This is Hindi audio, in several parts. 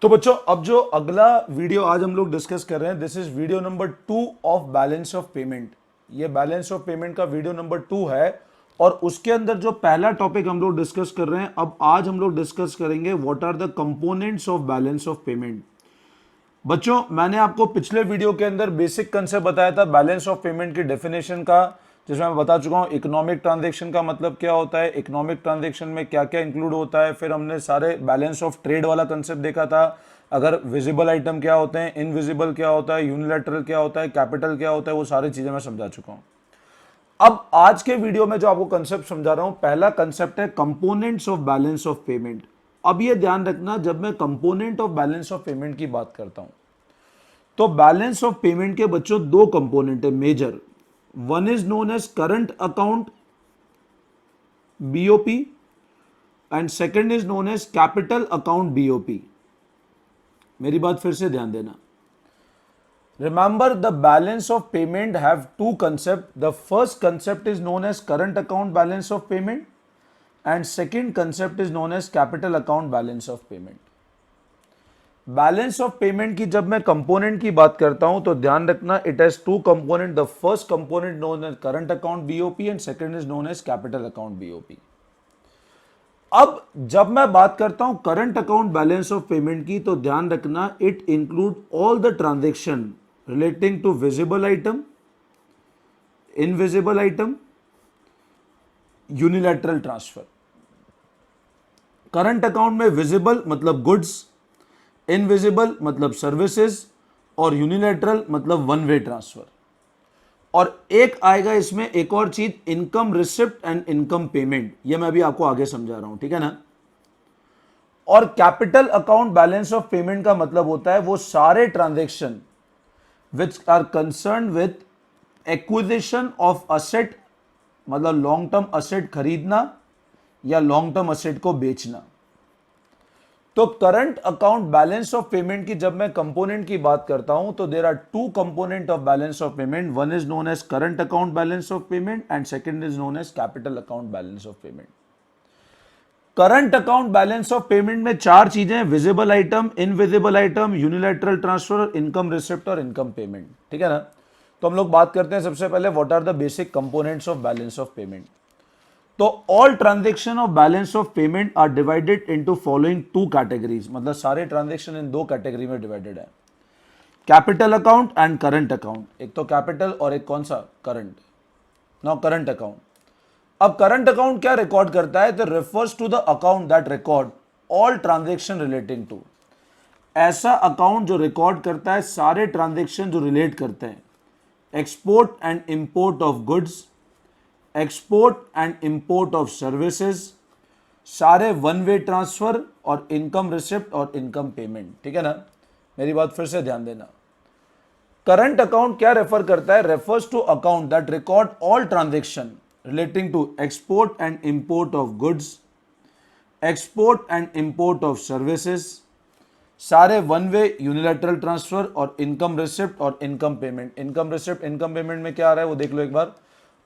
तो बच्चों अब जो अगला वीडियो आज हम लोग डिस्कस कर रहे हैं, this is video number 2 of balance of payment. ये बैलेंस ऑफ पेमेंट का वीडियो नंबर 2 है और उसके अंदर जो पहला टॉपिक हम लोग डिस्कस कर रहे हैं, अब आज हम लोग डिस्कस करेंगे what are the components of balance of payment. बच्चों मैंने आपको पिछले वीडियो के अंदर बेसिक कंसेप्ट बताया था बैलेंस ऑफ पेमेंट की डेफिनेशन का, जिसमें मैं बता चुका हूं इकोनॉमिक ट्रांजैक्शन का मतलब क्या होता है, इकोनॉमिक ट्रांजैक्शन में क्या क्या इंक्लूड होता है। फिर हमने सारे बैलेंस ऑफ ट्रेड वाला कंसेप्ट देखा था, अगर विजिबल आइटम क्या होते हैं, इनविजिबल क्या होता है, यूनिलैटरल क्या होता है, कैपिटल क्या होता है, वो सारी चीजें मैं समझा चुका हूं। अब आज के वीडियो में जो आपको कंसेप्ट समझा रहा हूं, पहला कंसेप्ट है components of balance of payment. अब ये ध्यान रखना, जब मैं component of balance of payment की बात करता हूं तो बैलेंस ऑफ पेमेंट के बच्चों दो कंपोनेंट है major. One is known as current account BOP and second is known as capital account BOP. मेरी बात फिर से ध्यान देना। Remember the balance of payment have two concepts. The first concept is known as current account balance of payment and second concept is known as capital account balance of payment. Balance of payment की जब मैं कंपोनेंट की बात करता हूं तो ध्यान रखना, it has two component. The first component known as current account BOP and second is known as capital account BOP. अब जब मैं बात करता हूं current account balance of payment की तो ध्यान रखना, it include all the transaction relating to visible item, invisible item, unilateral transfer. Current account में विजिबल मतलब गुड्स, इनविजिबल मतलब सर्विसेज और यूनिलैटरल मतलब वन वे ट्रांसफर। और एक आएगा इसमें एक और चीज, income receipt and income payment. ये मैं अभी आपको आगे समझा रहा हूं, ठीक है ना। और capital account balance of payment का मतलब होता है वो सारे transaction which are concern with acquisition of asset, मतलब लॉन्ग टर्म असेट खरीदना या लॉन्ग टर्म असेट को बेचना। तो current account balance of payment की जब मैं कंपोनेंट की बात करता हूं तो there are two component of balance of payment. One is known as current account balance of payment and second is known as capital account balance of payment. Current account balance of payment में चार चीजें, visible item, invisible item, unilateral transfer, income receipt और इनकम पेमेंट, ठीक है ना। तो हम लोग बात करते हैं सबसे पहले what are the basic components of balance of payment. तो all transaction of balance of payment are divided into following two categories, मतलब सारे ट्रांजेक्शन इन दो कैटेगरी में डिवाइडेड है, capital account and current account. एक तो कैपिटल और एक कौन सा, करंट। नाउ करंट अकाउंट, अब करंट अकाउंट क्या रिकॉर्ड करता है, तो refers to the account that record all transaction relating to. ऐसा अकाउंट जो रिकॉर्ड करता है सारे ट्रांजेक्शन जो रिलेट करते हैं export and import of goods, export and import of services, सारे वन वे ट्रांसफर और इनकम रिसिप्ट और इनकम पेमेंट, ठीक है ना। मेरी बात फिर से ध्यान देना। करंट अकाउंट क्या रेफर करता है, refers to account that record all transaction relating to export and import of goods, export and import of services, सारे वन वे यूनिलैटरल ट्रांसफर और इनकम रिसिप्ट और income payment. Income receipt income payment में क्या आ रहा है वो देख लो एक बार,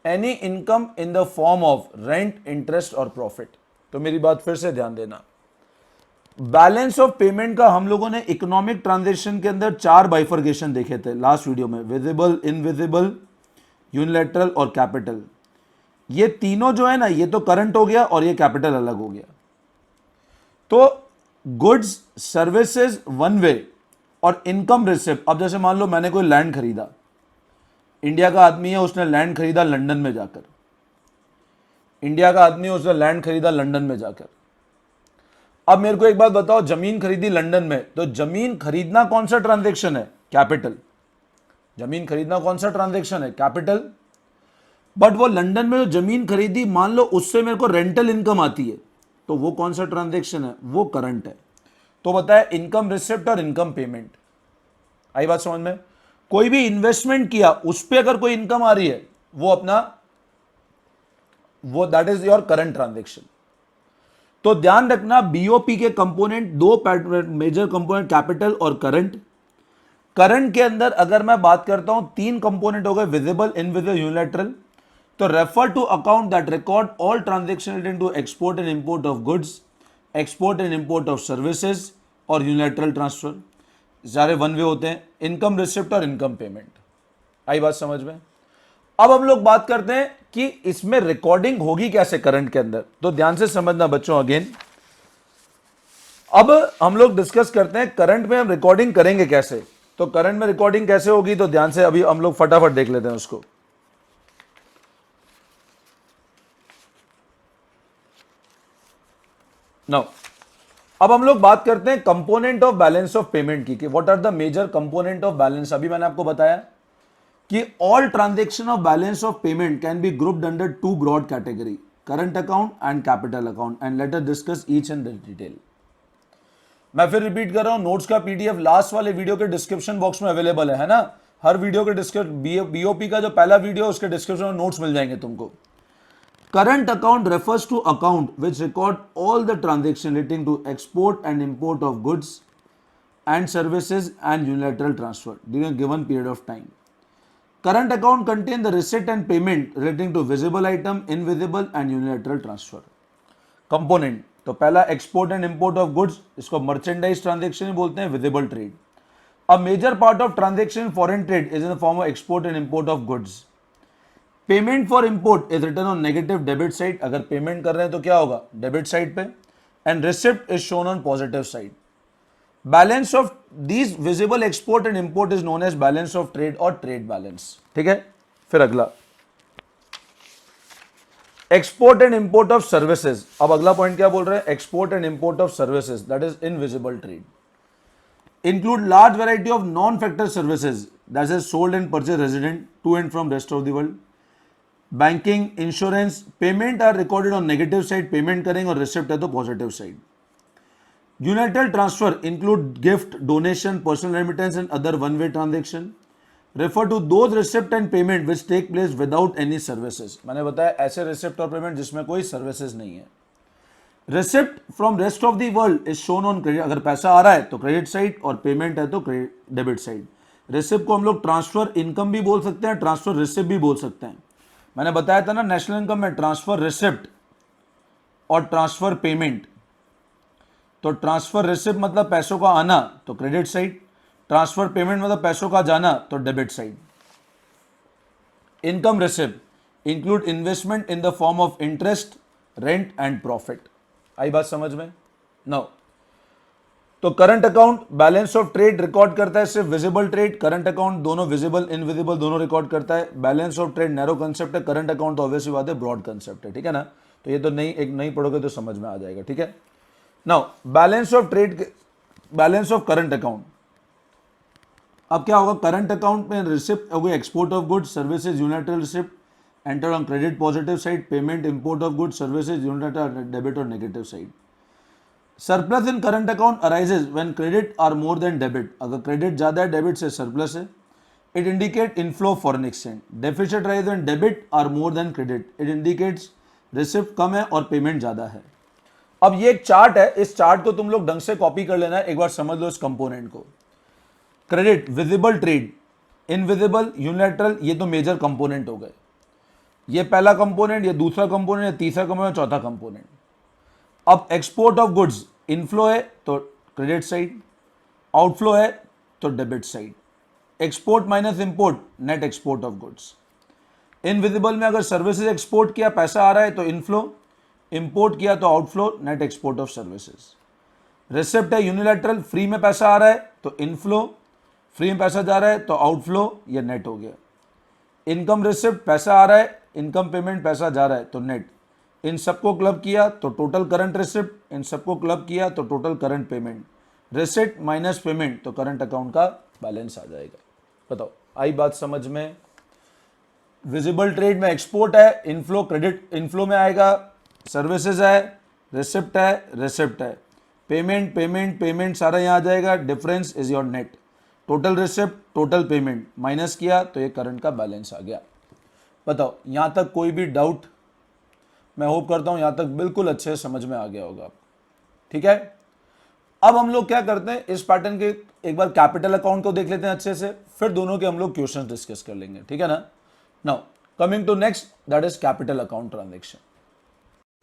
any income in the form of rent, interest और प्रॉफिट। तो मेरी बात फिर से ध्यान देना, बैलेंस ऑफ पेमेंट का हम लोगों ने इकोनॉमिक ट्रांजैक्शन के अंदर चार बाइफर्केशन देखे थे लास्ट वीडियो में, विजिबल, इनविजिबल, यूनिलैटरल और कैपिटल। ये तीनों जो है ना, ये तो करंट हो गया और ये कैपिटल अलग हो गया। तो गुड्स, सर्विसेज, वन वे और इनकम रिसिप्ट। अब जैसे मान लो मैंने कोई लैंड खरीदा, इंडिया का आदमी है, उसने लैंड खरीदा लंदन में जाकर, इंडिया का आदमी है, उसने लैंड खरीदा लंदन में जाकर। अब मेरे को एक बात बताओ, जमीन खरीदी लंदन में, तो जमीन खरीदना कौन सा ट्रांजैक्शन है, कैपिटल। जमीन खरीदना कौन सा ट्रांजैक्शन है, कैपिटल। बट वो लंदन में जो जमीन खरीदी, मान लो उससे मेरे को रेंटल इनकम आती है, तो वो कौन सा ट्रांजैक्शन है, वो करंट है। तो बताया इनकम रिसिप्ट और इनकम पेमेंट। आई बात समझ में। कोई भी इन्वेस्टमेंट किया उस पर अगर कोई इनकम आ रही है, वो अपना वो that is your current transaction. तो ध्यान रखना, बीओपी के कंपोनेंट दो मेजर कंपोनेंट, कैपिटल और करंट। करंट के अंदर अगर मैं बात करता हूं तीन कंपोनेंट हो गए, विजिबल, इनविजिबल, यूनिलैटरल। तो refer to account that record all transaction relating to export and import of goods, export and import of services और यूनिलैटरल ट्रांसफर, सारे वन वे होते हैं, इनकम रिसिप्ट और इनकम पेमेंट। आई बात समझ में? अब हम लोग बात करते हैं कि इसमें रिकॉर्डिंग होगी कैसे करंट के अंदर, तो ध्यान से समझना बच्चों। अगेन अब हम लोग डिस्कस करते हैं करंट में हम रिकॉर्डिंग करेंगे कैसे। तो करंट में रिकॉर्डिंग कैसे होगी, तो ध्यान से अभी हम लोग फटाफट देख लेते हैं उसको। नाउ अब हम लोग बात करते हैं component of balance of payment की, कि what are the major component of balance. अभी मैंने आपको बताया कि all transaction of balance of payment can be grouped under two broad category, current account and capital account, and let us discuss each and detail. मैं फिर रिपीट कर रहा हूं, नोट्स का पीडीएफ लास्ट वाले वीडियो के डिस्क्रिप्शन बॉक्स में अवेलेबल है ना। हर वीडियो के डिस्क्रिप्शन, बीओपी का जो पहला वीडियो उसके डिस्क्रिप्शन में नोट्स मिल जाएंगे तुमको। Current account refers to account which record all the transaction relating to export and import of goods and services and unilateral transfer during a given period of time. Current account contain the receipt and payment relating to visible item, invisible and unilateral transfer. Component तो पहला export and import of goods, इसको merchandise transaction ही बोलते हैं, visible trade. A major part of transaction in foreign trade is in the form of export and import of goods. Payment for import is written on negative debit side, अगर पेमेंट कर रहे हैं तो क्या होगा, डेबिट साइड पे, and receipt is shown on positive side. Balance of these visible export and import is known as balance of trade और ट्रेड बैलेंस। ठीक है, फिर अगला export and import of services. अब अगला पॉइंट क्या बोल रहे हैं, export and import of services that is invisible trade, include large variety of non-factor services that is sold and purchased resident to and from rest of the world. Banking, insurance, payment are recorded on negative side, payment करेंगे, और रिसिप्ट है तो positive side. Unilateral transfer include gift, donation, personal remittance and other one way transaction, refer to those receipt and payment which take place without any services. मैंने बताया ऐसे रिसिप्ट और पेमेंट जिसमें कोई सर्विसेज नहीं है। Receipt from rest of the world is shown on credit, अगर पैसा आ रहा है तो क्रेडिट साइड और पेमेंट है तो डेबिट साइड। रिसिप्ट को हम लोग ट्रांसफर इनकम भी बोल सकते हैं, ट्रांसफर रिसिप्ट भी बोल सकते हैं। मैंने बताया था ना नेशनल इनकम में ट्रांसफर रिसिप्ट और ट्रांसफर पेमेंट। तो ट्रांसफर रिसिप्ट मतलब पैसों का आना तो क्रेडिट साइड, ट्रांसफर पेमेंट मतलब पैसों का जाना तो debit side. Income receipt include investment in the form of interest, rent and profit. आई बात समझ में? नाउ तो current account balance of trade record करता है सिर्फ विजिबल ट्रेड, करंट अकाउंट दोनों विजिबल इनविजिबल दोनों रिकॉर्ड करता है। Balance of trade narrow concept है, करंट अकाउंट तो ऑब्वियसली बात है ब्रॉड कंसेप्ट है। ठीक है ना, तो ये तो नहीं पढ़ोगे तो समझ में आ जाएगा। ठीक है, now balance of trade, balance of current account. अब क्या होगा, करंट अकाउंट में रिसिप्ट हो गई export of goods services unilateral receipt enter on credit positive side, payment import of goods services unilateral debit और negative side. Surplus in current account arises when credit are more than debit, अगर क्रेडिट ज्यादा है डेबिट से सरप्लस है। It indicate inflow foreign exchange. Deficit arise when debit are more than credit, it indicates receipt कम है और पेमेंट ज्यादा है। अब ये एक चार्ट है, इस चार्ट को तुम लोग ढंग से कॉपी कर लेना है, एक बार समझ लो इस कंपोनेंट को। Credit, visible trade, invisible, unilateral, ये तो मेजर कंपोनेंट हो गए। ये पहला कंपोनेंट, ये दूसरा कंपोनेंट, ये तीसरा कंपोनेंट, चौथा कंपोनेंट। अब एक्सपोर्ट ऑफ गुड्स, इनफ्लो है तो क्रेडिट साइड, आउटफ्लो है तो debit side. Export minus import, net export of goods. Invisible में अगर सर्विसेज एक्सपोर्ट किया पैसा आ रहा है तो इनफ्लो, इंपोर्ट किया तो outflow, net export of services. Receipt है यूनिलैटरल, फ्री में पैसा आ रहा है तो इनफ्लो, फ्री में पैसा जा रहा है तो आउटफ्लो, ये नेट हो गया। इनकम रिसिप्ट, पैसा आ रहा है, इनकम पेमेंट पैसा जा रहा है तो नेट। इन सबको क्लब किया तो टोटल करंट रिसिप्ट, इन सबको क्लब किया तो total current payment. Receipt minus payment तो करंट अकाउंट का बैलेंस आ जाएगा। बताओ आई बात समझ में? विजिबल ट्रेड में एक्सपोर्ट है, इनफ्लो क्रेडिट इनफ्लो में आएगा, सर्विसेज है, रिसिप्ट है, रिसिप्ट है, पेमेंट पेमेंट पेमेंट सारा यहाँ आ जाएगा। Difference is your net, total receipt total payment minus किया तो ये करंट का बैलेंस आ गया। बताओ यहाँ तक कोई भी डाउट? मैं होप करता हूं यहां तक बिल्कुल अच्छे से समझ में आ गया होगा। ठीक है, अब हम लोग क्या करते हैं, इस पैटर्न के एक बार कैपिटल अकाउंट को देख लेते हैं अच्छे से, फिर दोनों के हम लोग क्वेश्चंस डिस्कस कर लेंगे। ठीक है ना। Now coming to next, that is capital account transaction.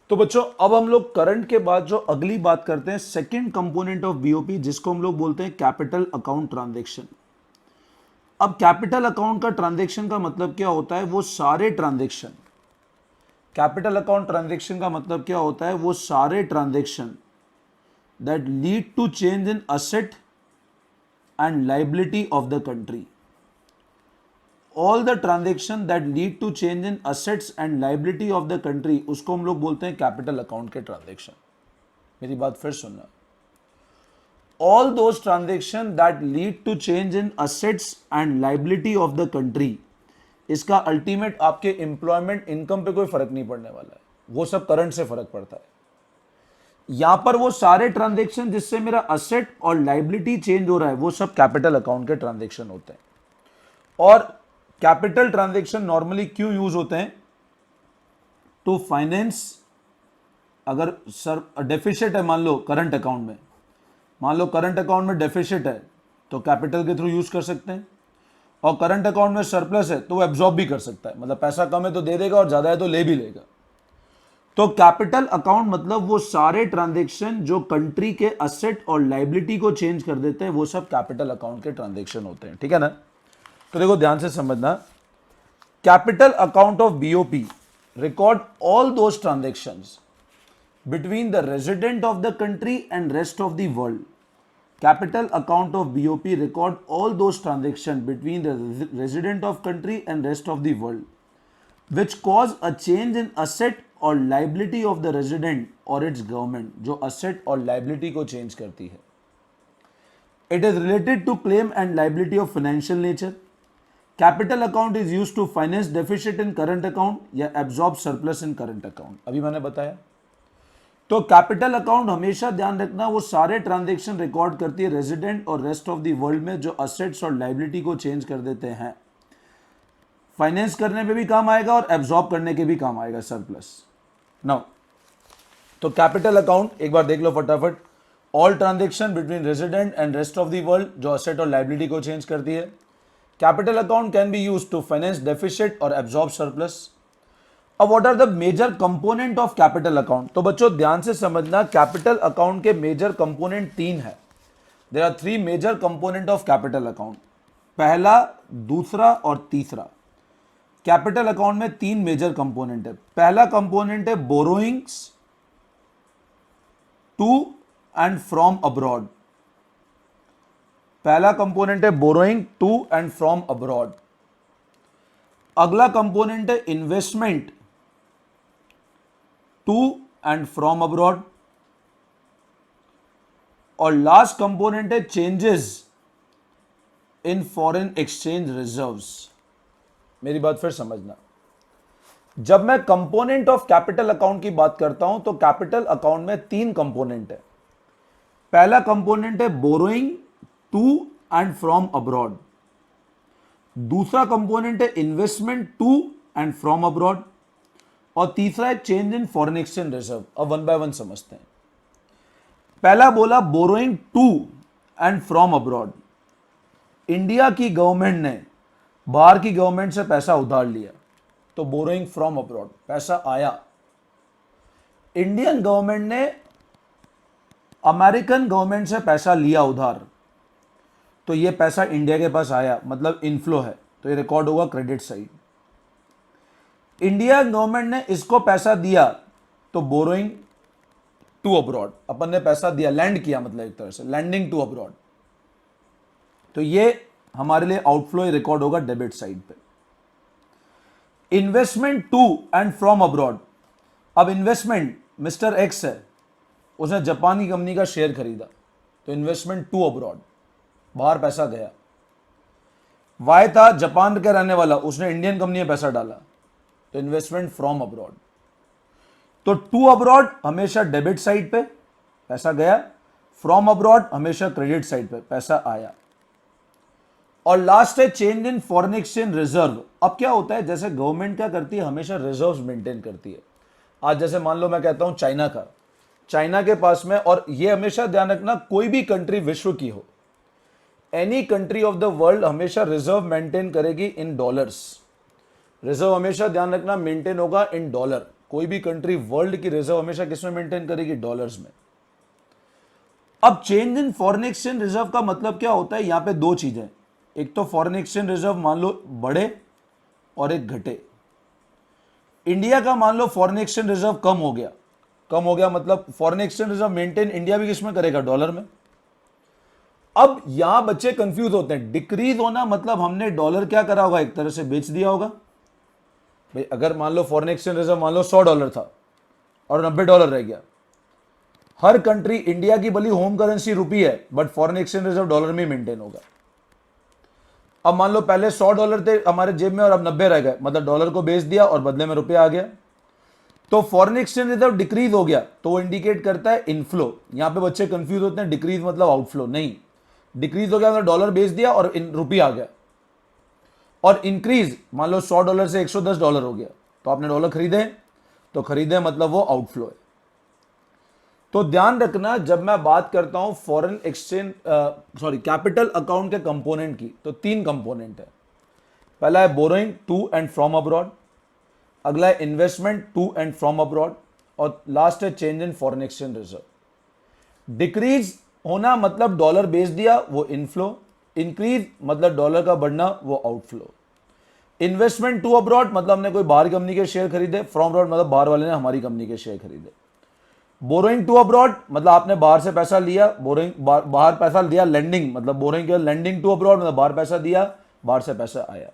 तो बच्चों अब हम लोग करंट के बाद जो अगली बात करते हैं सेकंड कंपोनेंट ऑफ बीओपी, जिसको हम लोग बोलते हैं कैपिटल अकाउंट ट्रांजैक्शन। अब कैपिटल अकाउंट का ट्रांजैक्शन का मतलब क्या होता है? वो सारे ट्रांजैक्शन, कैपिटल अकाउंट ट्रांजैक्शन का मतलब क्या होता है? वो सारे transaction that lead to change in asset and liability of the country. All the transaction that lead to change in assets and liability of the country, उसको हम लोग बोलते हैं कैपिटल अकाउंट के ट्रांजैक्शन। मेरी बात फिर सुनना, all those transaction that lead to change in assets and liability of the country, इसका अल्टीमेट आपके एम्प्लॉयमेंट इनकम पे कोई फर्क नहीं पड़ने वाला है, वो सब करंट से फर्क पड़ता है। यहां पर वो सारे ट्रांजैक्शन जिससे मेरा असेट और लायबिलिटी चेंज हो रहा है, वो सब कैपिटल अकाउंट के ट्रांजैक्शन होते हैं। और कैपिटल ट्रांजैक्शन नॉर्मली क्यों यूज होते हैं? टू फाइनेंस, अगर सर डेफिसिट है मान लो करंट अकाउंट में, मान लो करंट अकाउंट में डेफिसिट है तो कैपिटल के थ्रू यूज कर सकते हैं, और करंट अकाउंट में सरप्लस है तो वो एब्जॉर्ब भी कर सकता है, मतलब पैसा कम है तो दे देगा और ज्यादा है तो ले भी लेगा। तो कैपिटल अकाउंट मतलब वो सारे ट्रांजैक्शन जो कंट्री के असेट और लायबिलिटी को चेंज कर देते हैं, वो सब कैपिटल अकाउंट के ट्रांजैक्शन होते हैं, ठीक है ना। तो देखो ध्यान से समझना, capital account of BOP record all those transactions between the resident of the country and rest of the world. Capital account of BOP record all those transactions between the resident of country and rest of the world which cause a change in asset or liability of the resident or its government, जो asset और liability को change करती है। It is related to claim and liability of financial nature. Capital account is used to finance deficit in current account या absorb surplus in current account। अभी मैंने बताया। तो कैपिटल अकाउंट हमेशा ध्यान रखना, वो सारे ट्रांजैक्शन रिकॉर्ड करती है रेजिडेंट और रेस्ट ऑफ द वर्ल्ड में जो असेट्स और लायबिलिटी को चेंज कर देते हैं। फाइनेंस करने पे भी काम आएगा और एब्जॉर्ब करने के भी काम आएगा सरप्लस। नाउ तो कैपिटल अकाउंट एक बार देख लो फटाफट, all transaction between resident and rest of the world जो असेट और लायबिलिटी को चेंज करती है। Capital account can be used to finance deficit और एब्जॉर्ब सरप्लस। अब what are the major component of capital account? तो बच्चों ध्यान से समझना, कैपिटल अकाउंट के मेजर कंपोनेंट तीन है। There are three major component of capital account, पहला, दूसरा और तीसरा। कैपिटल अकाउंट में तीन मेजर कंपोनेंट है। पहला कंपोनेंट है borrowings to and from abroad. पहला कंपोनेंट है borrowing to and from abroad. अगला कंपोनेंट है investment to and from abroad. और लास्ट कंपोनेंट है changes in foreign exchange reserves. मेरी बात फिर समझना, जब मैं कंपोनेंट ऑफ कैपिटल अकाउंट की बात करता हूं तो कैपिटल अकाउंट में तीन कंपोनेंट है। पहला कंपोनेंट है borrowing to and from abroad. दूसरा कंपोनेंट है investment to and from abroad. और तीसरा है change in foreign exchange reserve. अब वन बाय वन समझते हैं। पहला बोला borrowing to and from abroad. India की गवर्नमेंट ने बाहर की गवर्नमेंट से पैसा उधार लिया तो बोरोइंग फ्रॉम अब्रॉड, पैसा आया। इंडियन गवर्नमेंट ने अमेरिकन गवर्नमेंट से पैसा लिया उधार, तो ये पैसा इंडिया के पास आया, मतलब इनफ्लो है, तो ये रिकॉर्ड होगा क्रेडिट साइड। इंडिया गवर्नमेंट ने इसको पैसा दिया तो बोरोइंग टू अब्रॉड, अपन ने पैसा दिया, लैंड किया, मतलब एक तरह से लैंडिंग टू अब्रॉड, तो ये हमारे लिए आउटफ्लो रिकॉर्ड होगा डेबिट साइड पे। Investment to and from abroad. अब इन्वेस्टमेंट, मिस्टर एक्स है, उसने जापान की कंपनी का शेयर खरीदा तो इन्वेस्टमेंट टू अब्रॉड, बाहर पैसा गया। वाई था जापान का रहने वाला, उसने इंडियन कंपनी में पैसा डाला तो इन्वेस्टमेंट फ्रॉम अब्रॉड। तो टू अब्रॉड हमेशा डेबिट साइड पे पैसा गया, फ्रॉम अब्रॉड हमेशा क्रेडिट साइड पे पैसा आया। और लास्ट है change in foreign exchange reserve. अब क्या होता है, जैसे गवर्नमेंट क्या करती है, हमेशा रिजर्व्स मेंटेन करती है। आज जैसे मान लो मैं कहता हूं चाइना के पास में, और ये हमेशा ध्यान रखना कोई भी कंट्री विश्व की हो, any country of the world हमेशा रिजर्व मेंटेन करेगी इन डॉलर्स। रिजर्व हमेशा ध्यान रखना मेंटेन होगा इन डॉलर। कोई भी कंट्री वर्ल्ड की रिजर्व हमेशा किसमें मेंटेन करेगी? डॉलर्स में। अब change in foreign exchange reserve का मतलब क्या होता है? यहां पे दो चीजें, एक तो फॉरेन एक्सचेंज रिजर्व मान लो बढ़े और एक घटे। इंडिया का मान लो फॉरेन एक्सचेंज रिजर्व कम हो गया, कम हो गया मतलब foreign exchange reserve maintain India भी किसमें करेगा? डॉलर में। अब यहां बच्चे कंफ्यूज होते हैं, डिक्रीज होना मतलब हमने डॉलर क्या करा होगा? एक तरह से बेच दिया होगा। भाई अगर मान लो फॉरेन एक्सचेंज रिजर्व मान लो $100 था और $90 रह गया, हर कंट्री, इंडिया की भली होम करेंसी रुपी है but foreign exchange reserve dollar में मेंटेन होगा। अब मान लो पहले $100 थे हमारे जेब में और अब 90 रह गए, मतलब डॉलर को बेच दिया और बदले में रुपया आ गया, तो फॉरेन एक्सचेंज रिजर्व डिक्रीज हो गया, तो वो इंडिकेट करता है इनफ्लो। यहां पे बच्चे कंफ्यूज होते हैं, डिक्रीज मतलब आउटफ्लो, नहीं, डिक्रीज हो गया मतलब डॉलर बेच दिया और रुपया आ गया। और इंक्रीज मान लो $100 से $110 हो गया, तो आपने डॉलर खरीदे, तो खरीदे मतलब वो आउटफ्लो है। तो ध्यान रखना जब मैं बात करता हूं फॉरेन एक्सचेंज कैपिटल अकाउंट के कंपोनेंट की, तो 3 कंपोनेंट है। पहला है borrowing to and from abroad, अगला है investment to and from abroad, और लास्ट है change in foreign exchange reserve. Decrease होना मतलब डॉलर बेच दिया, वो इनफ्लो। इंक्रीज मतलब डॉलर का बढ़ना, वो आउटफ्लो। इन्वेस्टमेंट टू अब्रॉड मतलब हमने कोई बाहर कंपनी के शेयर खरीदे, फ्रॉम अब्रॉड मतलब बाहर वाले ने हमारी कंपनी के शेयर खरीदे। बोरोइंग टू अब्रॉड मतलब आपने बाहर से पैसा लिया, बोरोइंग बाहर पैसा दिया, लेंडिंग मतलब बोरोइंग के लेंडिंग टू अब्रॉड मतलब बाहर पैसा दिया, बाहर से पैसा आया।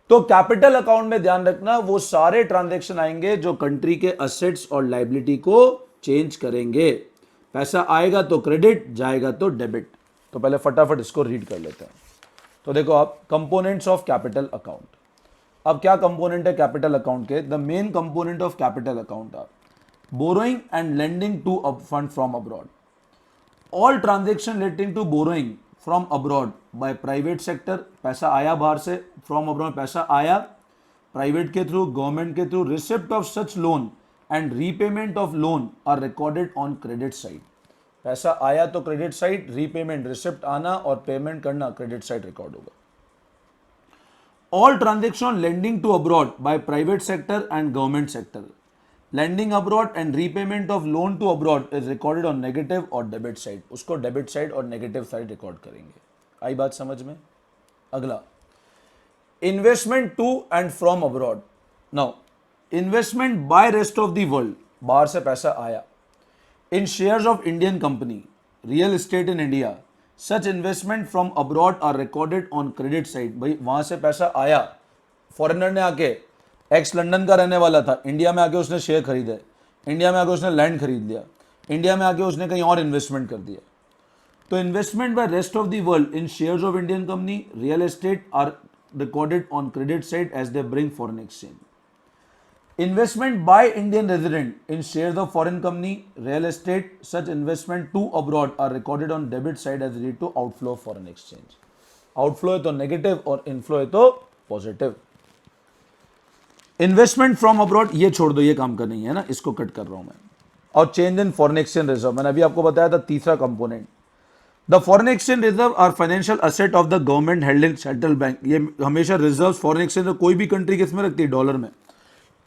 तो कैपिटल अकाउंट में ध्यान रखना वो सारे ट्रांजैक्शन आएंगे जो कंट्री के असेट्स और लायबिलिटी को चेंज करेंगे। पैसा आएगा तो क्रेडिट, जाएगा तो डेबिट। तो पहले फटाफट इसको रीड कर लेते हैं। तो देखो आप, कंपोनेंट्स ऑफ कैपिटल अकाउंट। अब क्या कंपोनेंट है कैपिटल अकाउंट के? The main component of capital account are borrowing and lending to fund from abroad. All transaction relating to borrowing from abroad by private sector, पैसा आया बाहर से, फ्रॉम अब्रॉड पैसा आया प्राइवेट के थ्रू, गवर्नमेंट के थ्रू, receipt of such loan and repayment of loan are recorded on credit side. पैसा आया तो क्रेडिट साइड, रीपेमेंट रिसिप्ट आना और पेमेंट करना क्रेडिट साइड रिकॉर्ड होगा। All transaction lending to abroad by private sector and government sector, lending abroad and repayment of loan to abroad is recorded on negative और डेबिट साइड, उसको डेबिट साइड और नेगेटिव साइड रिकॉर्ड करेंगे। आई बात समझ में? अगला, investment to and from abroad. Now investment by rest of the world, बाहर से पैसा आया, in shares of Indian company, real estate in India, such investment from abroad are recorded on credit side. भाई वहां से पैसा आया, फॉरेनर ने आके, एक्स लंदन का रहने वाला था, इंडिया में आके उसने शेयर खरीदे, इंडिया में आके उसने लैंड खरीद लिया, इंडिया में आके उसने कहीं और इन्वेस्टमेंट कर दिया। तो investment by rest of the world in shares of Indian company, real estate are recorded on credit side as they bring foreign exchange. Investment by Indian resident in shares of foreign company, real estate, such investment to abroad are recorded on debit side as lead to outflow of foreign exchange. Outflow है तो नेगेटिव और इनफ्लो है तो पॉजिटिव। इन्वेस्टमेंट फ्रॉम अब्रॉड ये छोड़ दो, ये काम का नहीं है ना, इसको कट कर रहा हूं मैं। और change in foreign exchange reserve, मैंने अभी आपको बताया था तीसरा component. The foreign exchange reserve are financial asset of the government held in central bank. ये हमेशा रिजर्व फॉरेन एक्सचेंज कोई भी कंट्री किस में रखती है? डॉलर में।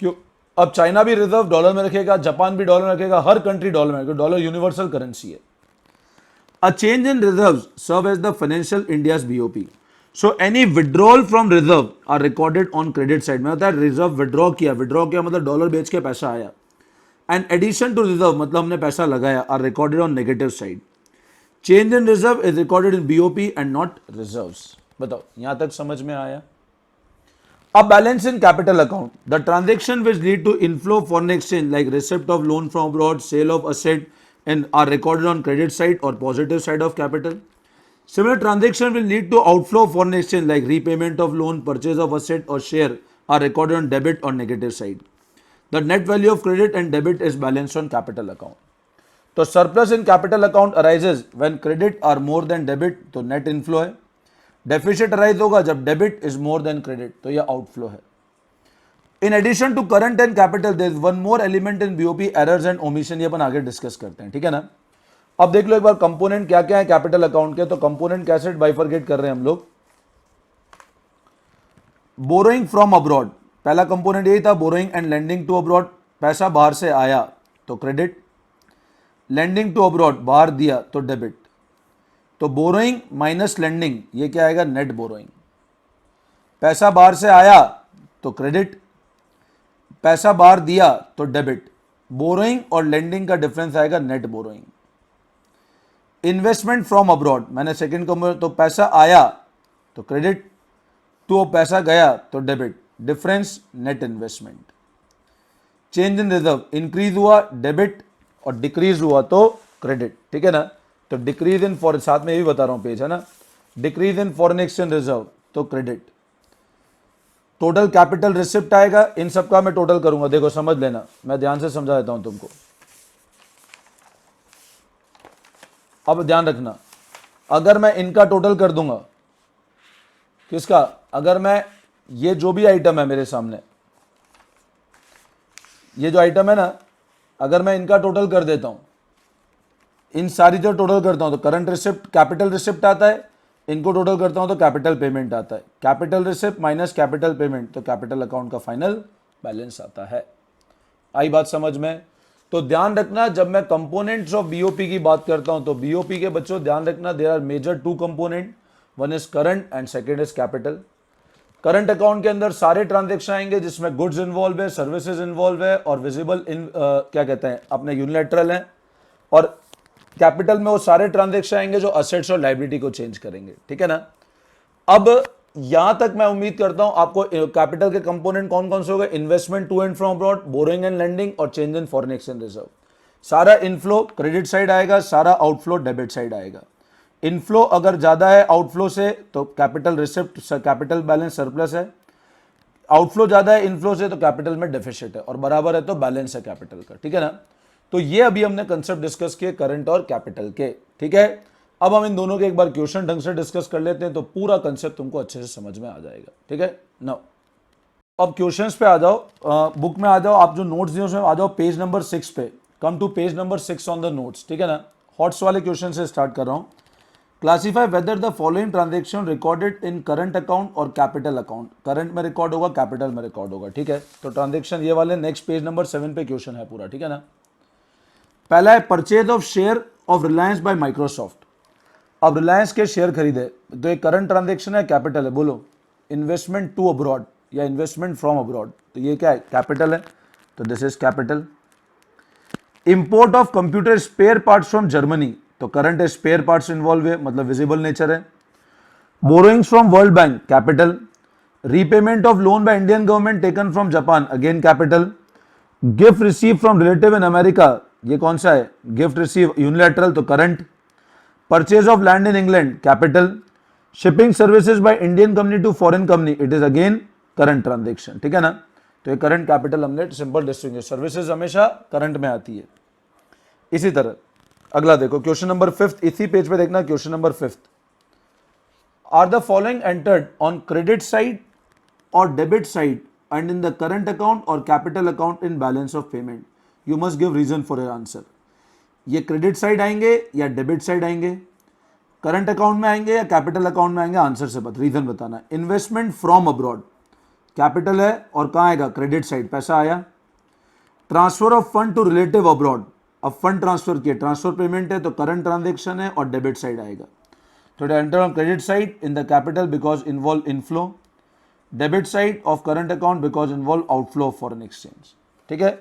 क्यों? अब चाइना भी रिजर्व डॉलर में रखेगा, जापान भी डॉलर में रखेगा, हर कंट्री डॉलर में, क्योंकि डॉलर यूनिवर्सल करेंसी है। A change in reserve serve as the financial India's BOP. So any withdrawal from reserve are recorded on credit side में। होता है रिजर्व विड्रॉ किया, विड्रॉ किया मतलब डॉलर बेच के पैसा आया, एंड एडिशन टू रिजर्व मतलब हमने पैसा लगाया, are recorded on negative side. Change in reserve is recorded in BOP and not reserves. बताओ यहां तक समझ में आया? अब balance in capital account, the transaction which lead to inflow foreign exchange like receipt of loan from abroad, sale of asset and are recorded on credit side और positive side of capital. Similar transaction will lead to outflow of foreign exchange like repayment of loan, purchase of asset or share are recorded on debit or negative side. The net value of credit and debit is balanced on capital account. तो surplus in capital account arises when credit are more than debit, तो net inflow है। Deficit arise होगा जब debit is more than credit, तो यह outflow है। In addition to current and capital, there is one more element in BOP, errors and omission। ये अपन आगे डिस्कस करते हैं, ठीक है ना। अब देख लो एक बार कंपोनेंट क्या क्या है कैपिटल अकाउंट के। तो कंपोनेंट कैसे बाइफरकेट कर रहे हैं हम लोग। बोरोइंग फ्रॉम अब्रॉड, पहला कंपोनेंट यही था, borrowing and lending to abroad, पैसा बाहर से आया तो क्रेडिट, लेंडिंग टू अब्रॉड बाहर दिया तो डेबिट, तो बोरोइंग माइनस लेंडिंग ये क्या आएगा, नेट बोरोइंग। पैसा बाहर से आया तो क्रेडिट, पैसा बाहर दिया तो डेबिट, बोरोइंग और लेंडिंग का डिफरेंस आएगा net borrowing. Investment from abroad, मैंने सेकंड को तो पैसा आया तो क्रेडिट, तो पैसा गया तो debit, difference net investment. Change in reserve, increase हुआ डेबिट और डिक्रीज हुआ तो क्रेडिट, ठीक है ना। तो डिक्रीज इन फॉरेन, साथ में ये भी बता रहा हूं पेज है ना, decrease in foreign exchange reserve तो क्रेडिट। टोटल कैपिटल रिसिप्ट आएगा, इन सब का मैं टोटल करूंगा, देखो समझ लेना, मैं ध्यान से समझा देता हूं तुमको। अब ध्यान रखना, अगर मैं इनका टोटल कर दूंगा, किसका, अगर मैं ये जो भी आइटम है मेरे सामने, ये जो आइटम है ना, अगर मैं इनका टोटल कर देता हूं, इन सारी जो टोटल करता हूं तो करंट रिसिप्ट कैपिटल रिसिप्ट आता है, इनको टोटल करता हूं तो कैपिटल पेमेंट आता है, capital receipt minus capital payment तो कैपिटल अकाउंट का फाइनल बैलेंस आता है। आई बात समझ में। तो ध्यान रखना, जब मैं कंपोनेंट्स ऑफ बीओपी की बात करता हूं तो बीओपी के बच्चों ध्यान रखना, there are major two component, one is current and second is capital. Current account के अंदर सारे ट्रांजेक्शन आएंगे जिसमें गुड्स इन्वॉल्व है, सर्विसेज इन्वॉल्व है और विजिबल इन क्या कहते हैं अपने यूनिलैटरल हैं, और कैपिटल में वो सारे ट्रांजेक्शन आएंगे जो असेट्स और लायबिलिटी को चेंज करेंगे, ठीक है ना। अब यहां तक मैं उम्मीद करता हूं आपको कैपिटल के कंपोनेंट कौन कौन से हो गए, investment to and from abroad, borrowing and lending और change in foreign exchange reserve. सारा इनफ्लो क्रेडिट साइड आएगा, सारा आउटफ्लो डेबिट साइड आएगा। इनफ्लो अगर ज्यादा है आउटफ्लो से तो capital receipt capital balance surplus है, आउटफ्लो ज्यादा है इनफ्लो से तो कैपिटल में डेफिसिट है, और बराबर है तो बैलेंस है कैपिटल का, ठीक है ना। तो ये अभी हमने कंसेप्ट डिस्कस किए करंट और कैपिटल के, ठीक है। अब हम इन दोनों के एक बार क्वेश्चन ढंग से डिस्कस कर लेते हैं तो पूरा कंसेप्ट तुमको अच्छे से समझ में आ जाएगा, ठीक है। नाउ अब क्वेश्चंस पे आ जाओ, बुक में आ जाओ, आप जो नोट्स दिए उसमें आ जाओ पेज नंबर 6 पे, come to page number 6 on the notes, ठीक है ना। हॉट्स वाले क्वेश्चन से स्टार्ट कर रहा हूं। Classify whether the following transaction recorded in current account और कैपिटल अकाउंट, करंट में रिकॉर्ड होगा कैपिटल में रिकॉर्ड होगा, ठीक है। तो ट्रांजेक्शन ये वाले नेक्स्ट पेज नंबर 7 पे क्वेश्चन है पूरा, ठीक है ना। पहला है purchase of share of Reliance bye Microsoft. अब रिलायंस के शेयर खरीदे तो एक करंट ट्रांजेक्शन है कैपिटल है, बोलो इन्वेस्टमेंट टू अब्रॉड या इन्वेस्टमेंट फ्रॉम अब्रॉड, तो ये क्या है कैपिटल है, तो this is capital. Import of computer spare parts from Germany, तो करंट है, स्पेयर पार्ट्स इन्वॉल्व है मतलब विजिबल नेचर है। Borrowings from World Bank capital. Repayment of loan by Indian government taken from Japan again capital. Gift receive from relative in America, ये कौन सा है, गिफ्ट रिसीव यूनिलैटरल तो current. Purchase of land in England capital. Shipping services by Indian company to foreign company it is again current transaction, ठीक है ना। तो ये करंट कैपिटल हमने सिंपल डिस्टिंग्विश, सर्विसेज हमेशा करंट में आती है। इसी तरह अगला देखो क्वेश्चन नंबर 5, इसी पेज पे देखना question number 5। Are the following entered on credit side और debit side and in the current account और capital account in balance of payment, you must give reason for your answer. ये क्रेडिट साइड आएंगे या डेबिट साइड आएंगे, करंट अकाउंट में आएंगे या कैपिटल अकाउंट में आएंगे, आंसर से रीजन बताना। इन्वेस्टमेंट फ्रॉम अब्रॉड कैपिटल है और कहां आएगा, क्रेडिट साइड पैसा आया। Transfer of fund to relative abroad, अब फंड ट्रांसफर किए, ट्रांसफर पेमेंट है तो करंट ट्रांजेक्शन है और डेबिट साइड आएगा। तो enter on credit side in the capital because involve inflow, debit side of current account because involve outflow of foreign exchange, ठीक है।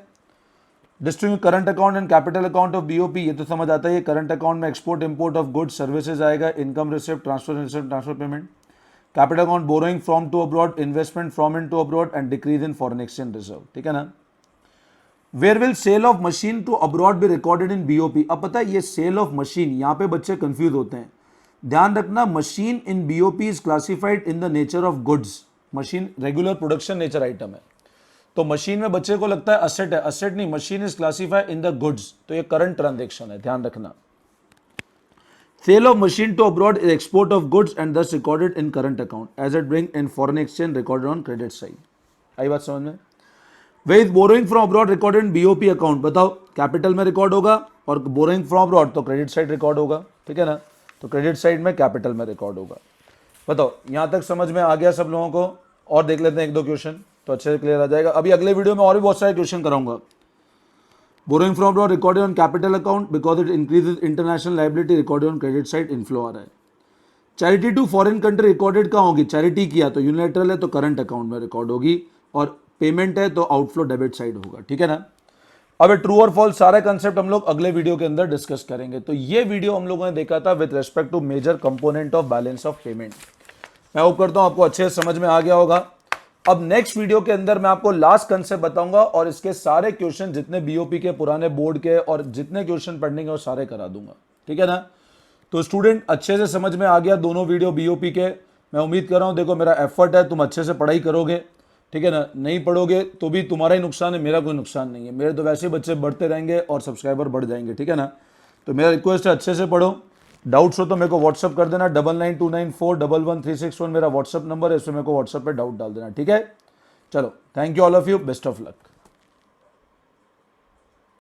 Distinguish current account and capital account of BOP, ये तो समझ आता है। करंट अकाउंट में export import of goods services आएगा, income receipt transfer payment. Capital account borrowing from to abroad, investment from in to abroad and decrease in foreign exchange reserve, ठीक है ना। Where will sale of machine to abroad be recorded in BOP. अब पता है ये सेल ऑफ मशीन, यहां पे बच्चे कंफ्यूज होते हैं, ध्यान रखना। Machine in BOP is classified in the nature of goods, machine regular production nature item है, तो मशीन में बच्चे को लगता है असेट है, असेट नहीं, machine is classified in the goods, तो ये करंट ट्रांजेक्शन है, ध्यान रखना। Sale of machine to abroad is export of goods and this recorded in current account as it bring in foreign exchange recorded on credit side. आई बात समझ में। वे is borrowing from abroad recorded in BOP account, बताओ कैपिटल में रिकॉर्ड होगा और बोरोइंग फ्रॉम अब्रॉड तो क्रेडिट साइड रिकॉर्ड होगा, ठीक है ना। तो क्रेडिट साइड में कैपिटल में रिकॉर्ड होगा। बताओ यहां तक समझ में आ गया सब लोगों को। और देख लेते हैं एक दो क्वेश्चन तो अच्छे से क्लियर आ जाएगा। अभी अगले वीडियो में और भी बहुत सारे क्वेश्चन कराऊंगा, borrowing from abroad recorded on capital account because it increases international liability, recorded on credit side, inflow आ रहा है। Charity to foreign country recorded कहाँ होगी? चैरिटी किया तो यूनिलैटरल है तो करंट अकाउंट में रिकॉर्ड होगी, और पेमेंट है तो आउटफ्लो डेबिट साइड होगा, ठीक है ना। अब ट्रू और फॉल्स सारे कंसेप्ट हम लोग अगले वीडियो के अंदर डिस्कस करेंगे। तो ये वीडियो हम लोगों ने देखा था with respect to major component of balance of payment. मैं होप करता हूं आपको अच्छे से समझ में आ गया होगा। अब नेक्स्ट वीडियो के अंदर मैं आपको लास्ट कंसेप्ट बताऊंगा और इसके सारे क्वेश्चन जितने बीओपी के पुराने बोर्ड के और जितने क्वेश्चन पढ़ने के वो सारे करा दूंगा, ठीक है ना। तो स्टूडेंट अच्छे से समझ में आ गया दोनों वीडियो बीओपी के। मैं उम्मीद कर रहा हूं, देखो मेरा एफर्ट है, तुम अच्छे से पढ़ाई करोगे, ठीक है ना। नहीं पढ़ोगे तो भी तुम्हारा ही नुकसान है, मेरा कोई नुकसान नहीं है। मेरे तो वैसे ही बच्चे बढ़ते रहेंगे और सब्सक्राइबर बढ़ जाएंगे, ठीक है ना। तो मेरा रिक्वेस्ट है अच्छे से पढ़ो। डाउट्स हो तो मेरे को व्हाट्सअप कर देना, 9929411361 मेरा व्हाट्सअप नंबर है, इसमें मेरे को व्हाट्सअप पे डाउट डाल देना, ठीक है। चलो, thank you all of you, best of luck.